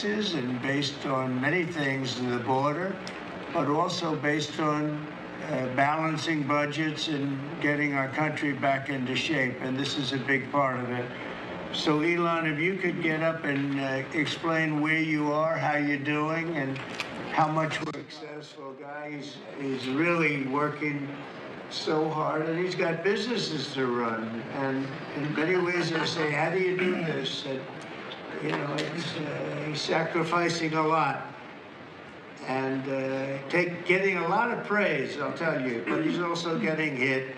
taxes and based on many things in the border, but also based on balancing budgets and getting our country back into shape. And this is a big part of it. So Elon, if you could get up and explain where you are, how you're doing, and how much we're a successful guy. He's really working so hard, and he's got businesses to run. And in many ways, I say, how do you do this? And, you know, he's sacrificing a lot and getting a lot of praise, I'll tell you. But he's also getting hit,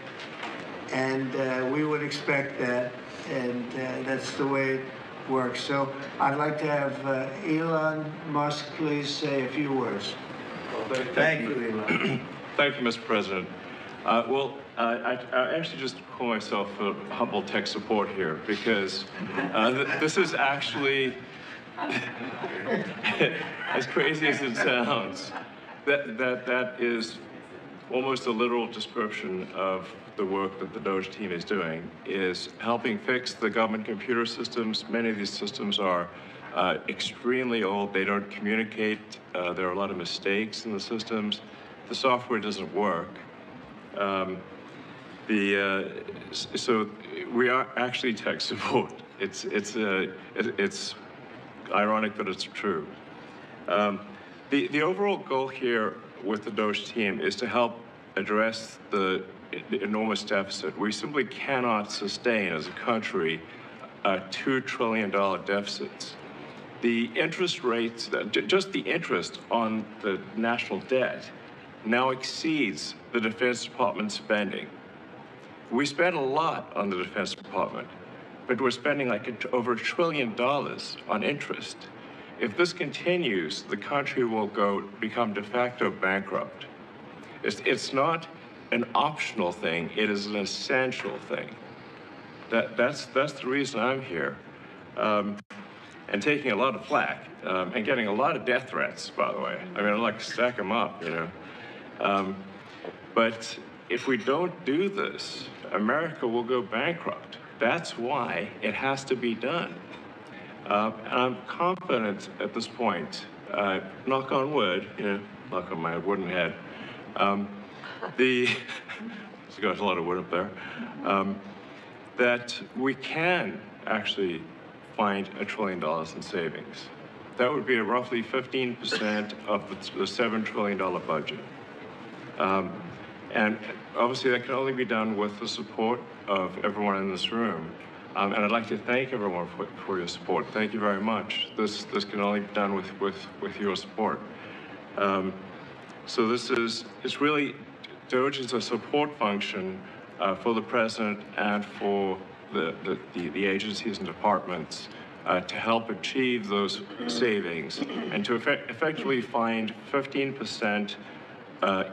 and we would expect that. And that's the way it works. So I'd like to have Elon Musk please say a few words. Well, thank you, Elon. Thank you, Mr. President. I actually just call myself a humble tech support here because this is actually, as crazy as it sounds, that is almost a literal description of the work that the Doge team is doing, is helping fix the government computer systems. Many of these systems are extremely old. They don't communicate. There are a lot of mistakes in the systems. The software doesn't work. So we are actually tech support. It's ironic that it's true. The overall goal here with the Doge team is to help address the enormous deficit. We simply cannot sustain as a country $2 trillion deficits. The interest rates, just the interest on the national debt now exceeds the Defense Department spending. We spend a lot on the Defense Department, but we're spending like over $1 trillion on interest. If this continues, the country will become de facto bankrupt. It's not an optional thing, it is an essential thing. That's the reason I'm here. And taking a lot of flack, and getting a lot of death threats, by the way. I mean, I'd like to stack them up, you know. But if we don't do this, America will go bankrupt. That's why it has to be done. And I'm confident at this point, knock on wood, you know, knock on my wooden head, there's got a lot of wood up there, that we can actually find $1 trillion in savings. That would be roughly 15% of the $7 trillion budget. And obviously that can only be done with the support of everyone in this room. And I'd like to thank everyone for your support. Thank you very much. This can only be done with your support. So it's really, Doge is a support function for the president and for the agencies and departments to help achieve those savings and to effectively find 15%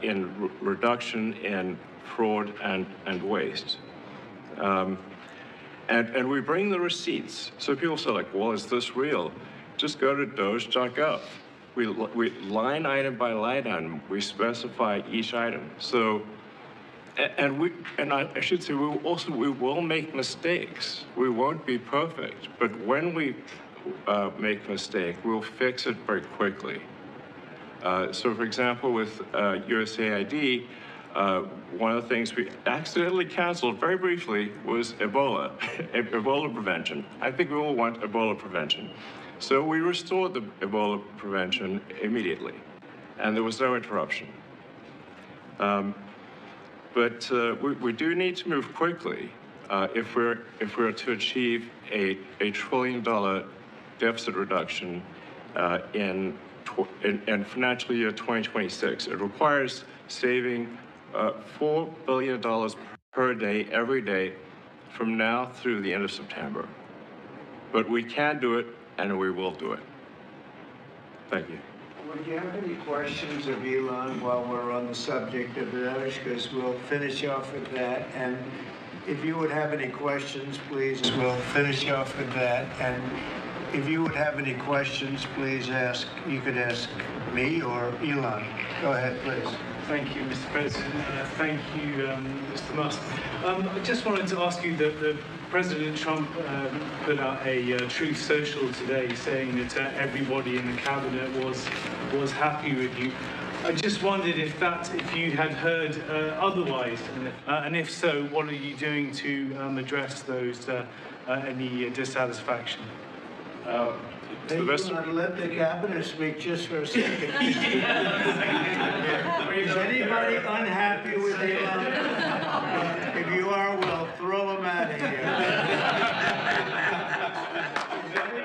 in reduction in fraud and waste. And we bring the receipts. So people say like, well, is this real? Just go to doge.gov. We line item by line item, we specify each item. So, and I should say, we will make mistakes. We won't be perfect, but when we make a mistake, we'll fix it very quickly. So for example, with USAID, one of the things we accidentally canceled very briefly was Ebola, Ebola prevention. I think we all want Ebola prevention. So we restored the Ebola prevention immediately, and there was no interruption. But we do need to move quickly if we're to achieve a $1 trillion deficit reduction in financial year 2026. It requires saving $4 billion per day, every day, from now through the end of September. But we can do it, and we will do it. Thank you. Would you have any questions of Elon while we're on the subject of Doge? Because we'll finish off with that. And if you would have any questions, please, we'll finish off with that. And if you would have any questions, please ask. You could ask me or Elon. Go ahead, please. Thank you, Mr. President. Thank you, Mr. Musk. I just wanted to ask you that President Trump put out a Truth Social today saying that everybody in the cabinet was happy with you. I just wondered if you had heard otherwise, and if so, what are you doing to address those any dissatisfaction? Hey, you want to let the cabinet speak just for a second? Is anybody unhappy with Elon? If you are, we'll throw him out of here. Is anybody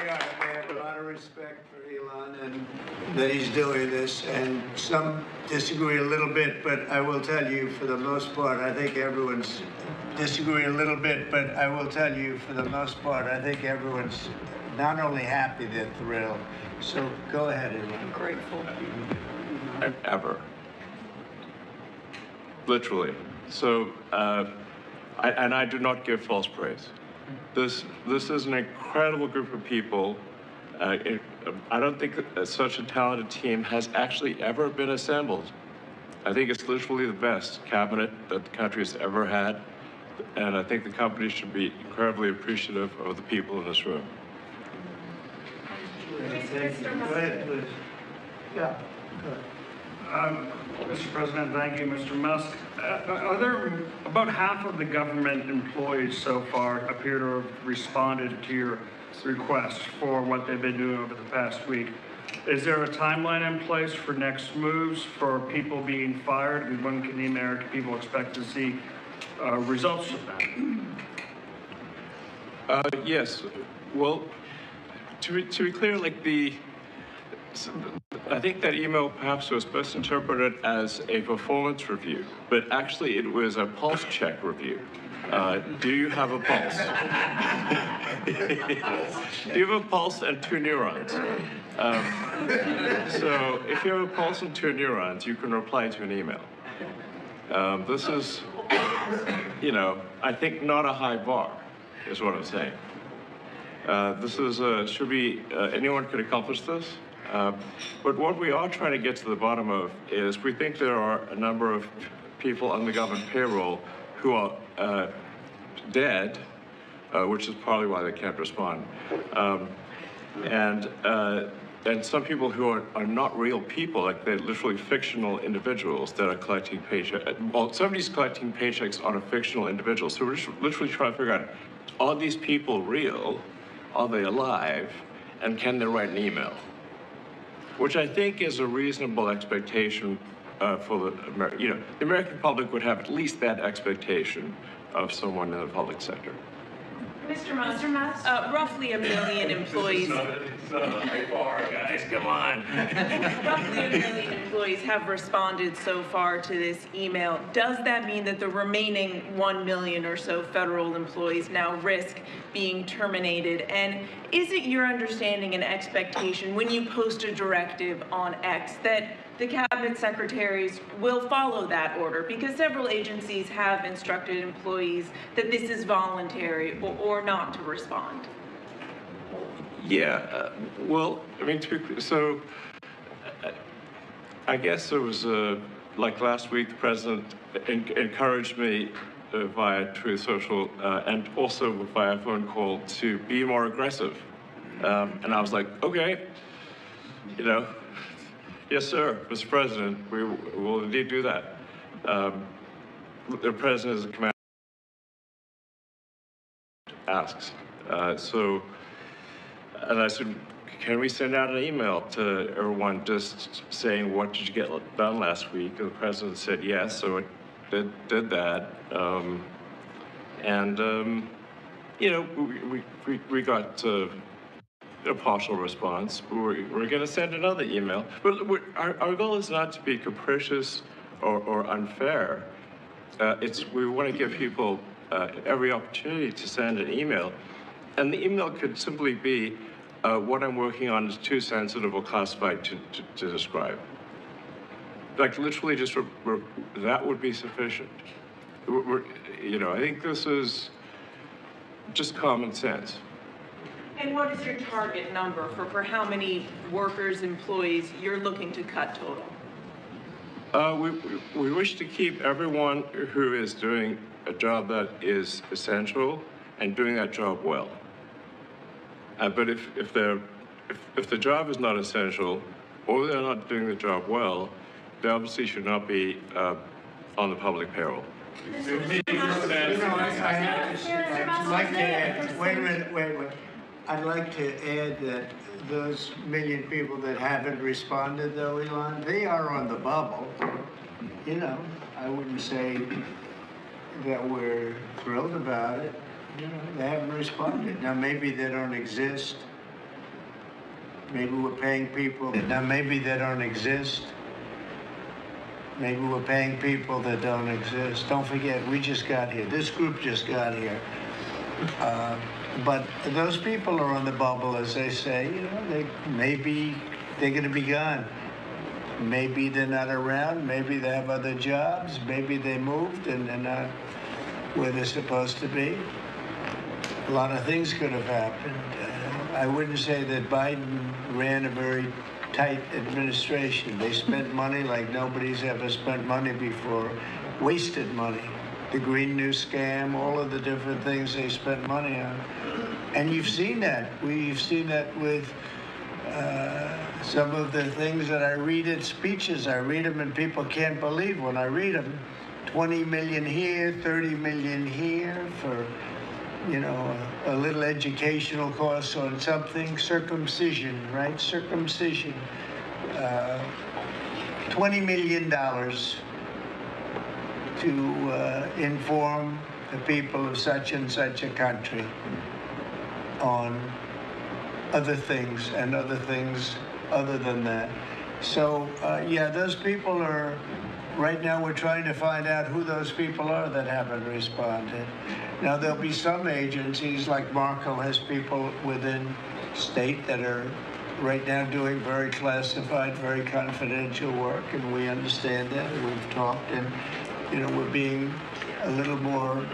I have a lot of respect for Elon and that he's doing this, and some disagree a little bit, but I will tell you, for the most part, I think everyone's disagree a little bit, but I will tell you, for the most part, I think everyone's not only happy, they're thrilled. So go ahead, Elon. I'm grateful. Ever. Literally. So, I do not give false praise. This is an incredible group of people. I don't think such a talented team has actually ever been assembled. I think it's literally the best cabinet that the country has ever had, and I think the company should be incredibly appreciative of the people in this room. Go ahead, please. Yeah. Mr. President, thank you, Mr. Musk. Are there about half of the government employees so far appear to have responded to your request for what they've been doing over the past week? Is there a timeline in place for next moves for people being fired? And when can the American people expect to see results of that? Yes. Well, to be clear, I think that email perhaps was best interpreted as a performance review, but actually it was a pulse check review. Do you have a pulse? Do you have a pulse and 2 neurons? So if you have a pulse and 2 neurons, you can reply to an email. This is, I think not a high bar, is what I'm saying. This is, anyone could accomplish this. But what we are trying to get to the bottom of is we think there are a number of people on the government payroll who are dead, which is probably why they can't respond. And some people who are not real people, like they're literally fictional individuals that are collecting paychecks. Well, somebody's collecting paychecks on a fictional individual. So we're just literally trying to figure out, are these people real? Are they alive? And can they write an email? Which I think is a reasonable expectation for the American public would have at least that expectation of someone in the public sector. Mr. Musk, roughly 1 million employees. It's not a high bar, guys, come on. Roughly 1 million employees have responded so far to this email. Does that mean that the remaining 1 million or so federal employees now risk being terminated? And is it your understanding and expectation when you post a directive on X that the cabinet secretaries will follow that order? Because several agencies have instructed employees that this is voluntary or not to respond. Yeah, well, I mean, so I guess it was like last week, the president encouraged me via Truth Social and also via phone call to be more aggressive. And I was like, okay, yes, sir, Mr. President, we will indeed do that. The president is a commander asks. And I said, can we send out an email to everyone just saying, what did you get done last week? And the president said yes, so it did that. We got a partial response. We're going to send another email. But our goal is not to be capricious or unfair. We want to give people every opportunity to send an email. And the email could simply be, what I'm working on is too sensitive or classified to describe. Like literally just, that would be sufficient. I think this is, just common sense. And what is your target number for how many workers, employees you're looking to cut total? We wish to keep everyone who is doing a job that is essential and doing that job well. But if the job is not essential or they're not doing the job well, they obviously should not be on the public payroll. I'd like to add, wait a minute. I'd like to add that those million people that haven't responded, though, Elon, they are on the bubble. You know, I wouldn't say that we're thrilled about it. You know, they haven't responded. Now, maybe they don't exist. Maybe we're paying people. Now, maybe they don't exist. Maybe we're paying people that don't exist. Don't forget, we just got here. This group just got here. But those people are on the bubble, as they say. You know, maybe they're going to be gone. Maybe they're not around. Maybe they have other jobs. Maybe they moved and they're not where they're supposed to be. A lot of things could have happened. I wouldn't say that Biden ran a very tight administration. They spent money like nobody's ever spent money before, wasted money. The Green New Scam, all of the different things they spent money on. And you've seen that. We've seen that with some of the things that I read at speeches. I read them and people can't believe when I read them. 20 million here, 30 million here for, you know, a little educational course on something, circumcision, right? Circumcision. $20 million to inform the people of such and such a country on other things and other things other than that. So, yeah, those people are, right now we're trying to find out who those people are that haven't responded. Now, there'll be some agencies, like Marco has people within state that are right now doing very classified, very confidential work, and we understand that, and we've talked, and, you know, we're being a little more